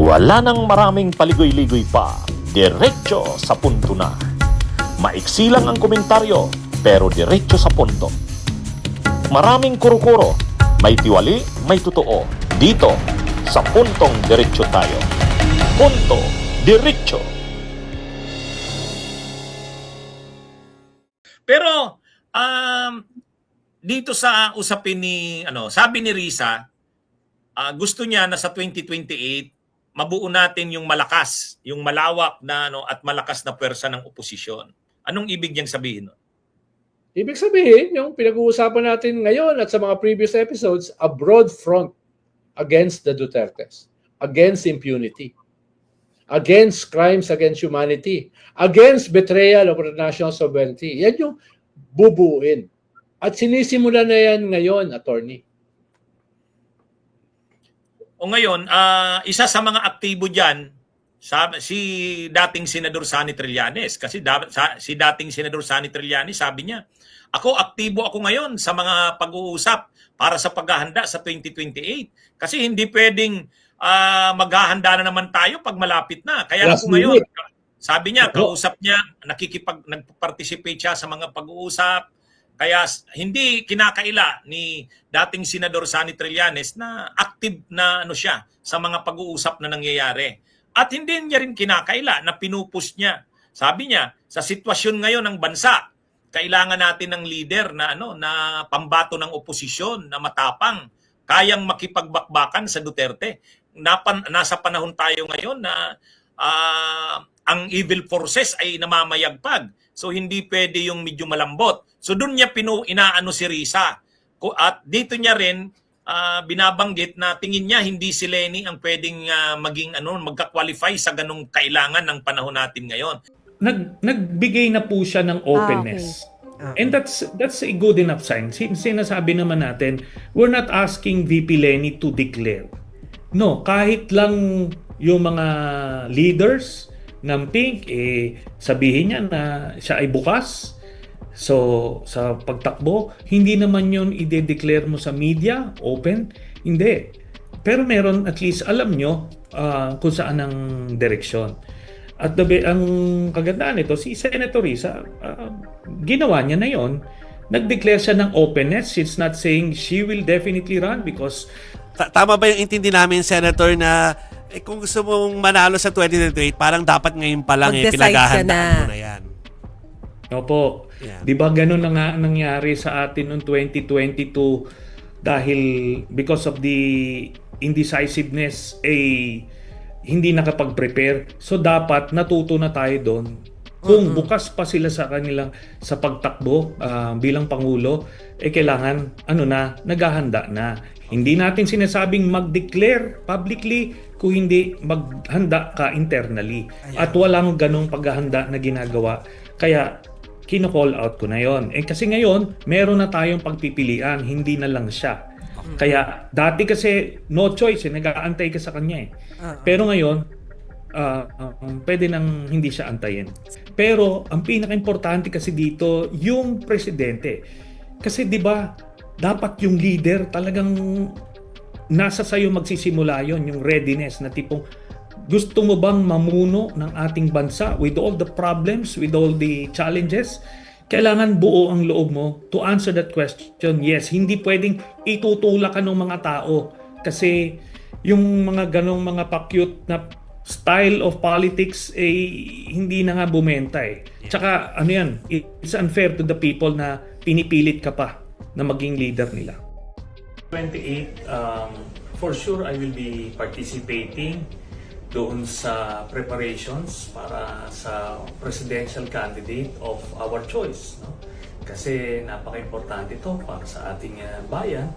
Wala nang maraming paligoy-ligoy pa, diretso sa punto na. Maiksi lang ang komentaryo, pero diretso sa punto. Maraming kuro-kuro, may tiwali, may totoo. Dito, sa Puntong Diretso tayo. Punto Diretso. Pero dito sa usapin ni sabi ni Risa, gusto niya na sa 2028 mabuo natin yung malakas, yung malawak na at malakas na pwersa ng oposisyon. Anong ibig niyang sabihin? Ibig sabihin, yung pinag-uusapan natin ngayon at sa mga previous episodes, a broad front against the Dutertes, against impunity, against crimes against humanity, against betrayal of the national sovereignty. Yan yung bubuuin. At sinisimula na yan ngayon, attorney. O ngayon, isa sa mga aktibo diyan si dating Senador Sani Trillanes, kasi si dating Senador Sani Trillanes sabi niya, aktibo ako ngayon sa mga pag-uusap para sa paghahanda sa 2028 kasi hindi pwedeng maghahanda na naman tayo pag malapit na. Kaya ako ngayon, sabi niya, kausap niya, nagpa-participate siya sa mga pag-uusap. Kaya hindi kinakaila ni dating Senador Sani Trillanes na active na siya sa mga pag-uusap na nangyayari. At hindi niya rin kinakaila na pinupush niya. Sabi niya, sa sitwasyon ngayon ng bansa, kailangan natin ng leader na na pambato ng oposisyon na matapang, kayang makipagbakbakan sa Duterte. Nasa panahon tayo ngayon na ang evil forces ay namamayagpag. So hindi pwede yung medyo malambot. So doon niya inaano si Risa. At dito niya rin binabanggit na tingin niya hindi si Leni ang pwedeng maging magka-qualify sa ganung kailangan ng panahon natin ngayon. Nagbigay na po siya ng openness. Okay. And that's a good enough sign. Sinasabi naman natin, we're not asking VP Leni to declare. No, kahit lang yung mga leaders ng Pink, sabihin niya na siya ay bukas. So, sa pagtakbo, hindi naman yun i-declare mo sa media, open. Hindi. Pero meron, at least alam nyo kung saan ang direksyon. At ang kagandaan nito, si Senator Risa, ginawa niya na yon. Nag-declare siya ng openness. She's not saying she will definitely run because... Tama ba yung intindi namin, Senator, na kung gusto mong manalo sa 2028, parang dapat ngayon pa lang pinaghahandaan mo na yan. Opo. Yeah. Di ba ganun na nga nangyari sa atin noong 2022 dahil because of the indecisiveness hindi nakapag-prepare. So dapat natuto na tayo doon. Kung bukas pa sila sa pagtakbo bilang Pangulo, kailangan naghahanda na. Hindi natin sinasabing mag-declare publicly kung hindi maghanda ka internally. At walang ganong paghahanda na ginagawa. Kaya kino-call out ko na yon. Kasi ngayon, meron na tayong pagpipilian, hindi na lang siya. Kaya dati kasi no choice, nag-aantay ka sa kanya . Pero ngayon, pwede nang hindi siya antayin. Pero ang pinaka-importante kasi dito, yung presidente. Kasi 'di ba, dapat yung leader talagang nasa sayo magsisimula yon, yung readiness na tipong gusto mo bang mamuno ng ating bansa with all the problems, with all the challenges? Kailangan buo ang loob mo to answer that question. Yes, hindi pwedeng itutulak ka ng mga tao kasi yung mga ganong mga pakyut na style of politics hindi na nga bumenta . Tsaka it's unfair to the people na pinipilit ka pa na maging leader nila. 28, for sure I will be participating doon sa preparations para sa presidential candidate of our choice. Kasi napaka-importante ito para sa ating bayan.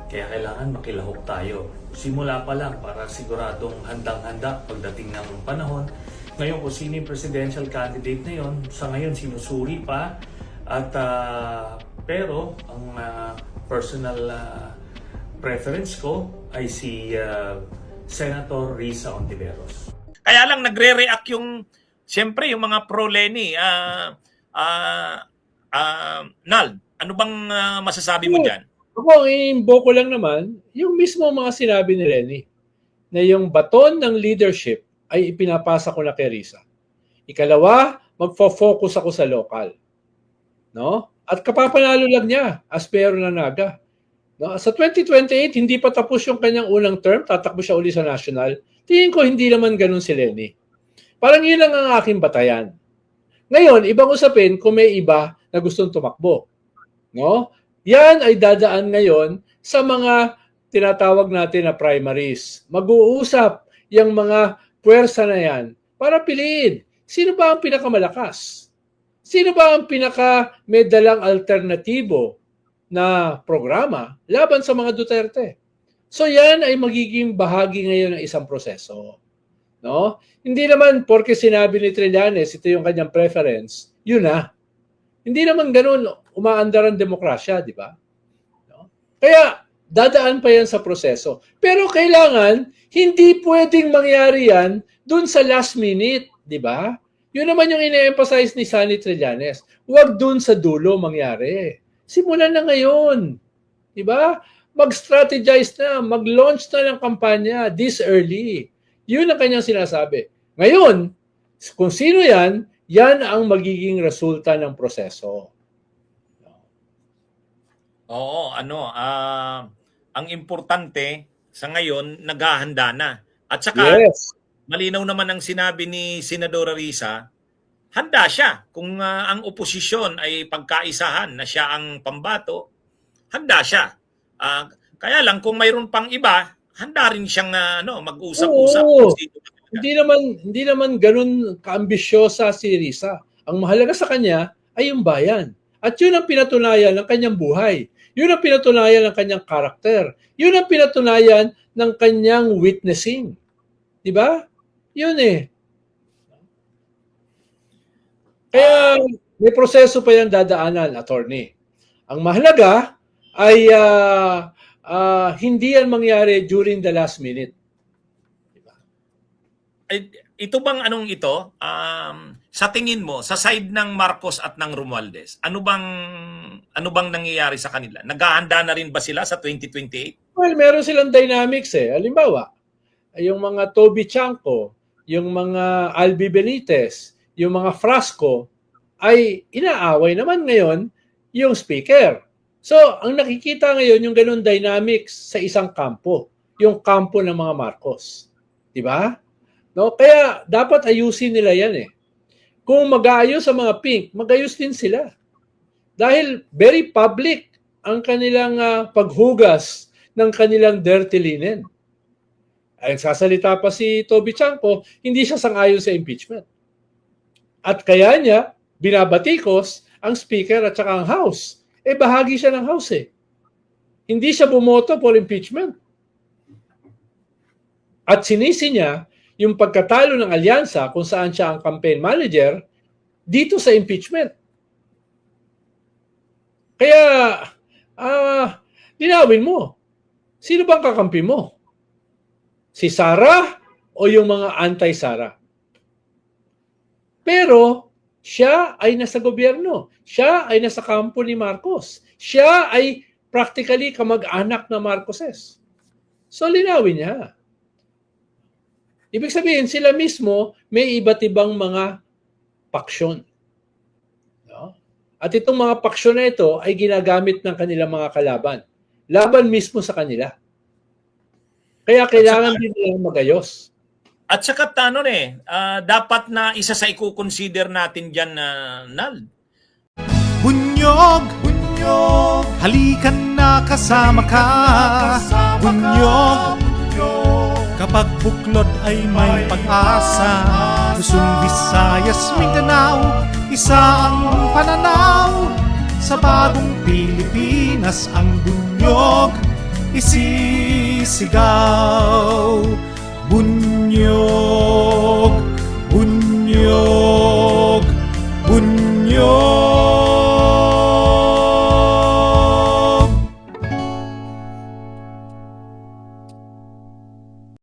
Kaya kailangan makilahok tayo. Simula pa lang para siguradong handang-handa pagdating ng panahon. Ngayon kung sino yung presidential candidate na yon, sa ngayon sinusuri pa. At pero ang personal preference ko ay si Senator Risa Ontiveros. Kaya lang nagre-react siyempre yung mga pro-Leni. Nal, ano bang masasabi mo dyan? Ako, ang inimbo ko lang naman, yung mismo mga sinabi ni Leni, na yung baton ng leadership ay ipinapasa ko na kay Risa. Ikalawa, magfo-focus ako sa local. No? At kapapanalo lang niya as Mayor ng Naga. No? Sa 2028, hindi pa tapos yung kanyang unang term, tatakbo siya uli sa national. Tingin ko hindi naman ganun si Lenny. Parang yun lang ang aking batayan. Ngayon, ibang usapin kung may iba na gustong tumakbo. No? Yan ay dadaan ngayon sa mga tinatawag natin na primaries. Mag-uusap yung mga puwersa na yan para piliin sino ba ang pinakamalakas? Sino ba ang may dalang alternatibo na programa laban sa mga Duterte? So yan ay magiging bahagi ngayon ng isang proseso. No? Hindi naman porke sinabi ni Trillanes ito yung kanyang preference, yun na. Hindi naman ganun umaandar ang demokrasya, di ba? No? Kaya dadaan pa yan sa proseso. Pero kailangan, hindi pwedeng mangyari yan dun sa last minute, di ba? Yun naman yung ine-emphasize ni Sunny Trillanes. Huwag dun sa dulo mangyari. Simulan na ngayon. Di ba? Mag-strategize na, mag-launch na ng kampanya this early. Yun ang kanyang sinasabi. Ngayon, kung sino yan, yan ang magiging resulta ng proseso. Oo, ang importante sa ngayon, naghahanda na. At saka, Yes. malinaw naman ang sinabi ni Senadora Risa, handa siya. Kung ang oposisyon ay pagkaisahan na siya ang pambato, handa siya. Kaya lang, kung mayroon pang iba, handa rin siyang mag-usap-usap. Oo. Kung sino talaga. Hindi naman ganun kaambisyosa si Risa. Ang mahalaga sa kanya ay yung bayan. At yun ang pinatunayan ng kanyang buhay. Yun ang pinatunayan ng kanyang karakter. Yun ang pinatunayan ng kanyang witnessing. Di ba? Yun eh. Kaya may proseso pa yan dadaanan, attorney. Ang mahalaga ay hindi yan mangyari during the last minute. Ito bang ito? Sa tingin mo, sa side ng Marcos at ng Romualdez, ano bang nangyayari sa kanila? Naghahanda na rin ba sila sa 2028? Well, meron silang dynamics eh. Halimbawa, yung mga Toby Chanco, yung mga Albi Benitez, yung mga Frasco, ay inaaway naman ngayon yung speaker. So, ang nakikita ngayon yung ganun dynamics sa isang kampo, yung kampo ng mga Marcos. Di ba? No? Kaya dapat ayusin nila yan eh. Kung mag-aayos sa mga pink, mag-ayos din sila. Dahil very public ang kanilang paghugas ng kanilang dirty linen. Ay sasalita pa si Toby Chanco, hindi siya sang-ayon sa impeachment. At kaya niya, binabatikos ang speaker at saka ang house. Bahagi siya ng house eh. Hindi siya bumoto for impeachment. At sinisi niya yung pagkatalo ng alyansa kung saan siya ang campaign manager dito sa impeachment. Kaya, linawin mo. Sino bang kakampi mo? Si Sara o yung mga anti-Sara? Pero, siya ay nasa gobyerno. Siya ay nasa kampo ni Marcos. Siya ay practically kamag-anak na Marcoses. So, linawin niya. Ibig sabihin, sila mismo may iba't ibang mga paksyon. No? At itong mga paksyon na ito ay ginagamit ng kanilang mga kalaban. Laban mismo sa kanila. Kaya kailangan din nilang magayos. At saka dapat na isa sa i-consider natin dyan, Nald. Bunyog, halikan na kasama ka. Bunyog, kapag buklod ay may pag-asa. Luzon, Visayas, Mindanao, isa ang pananaw. Sa bagong Pilipinas ang bunyog isisigaw. Bunyog.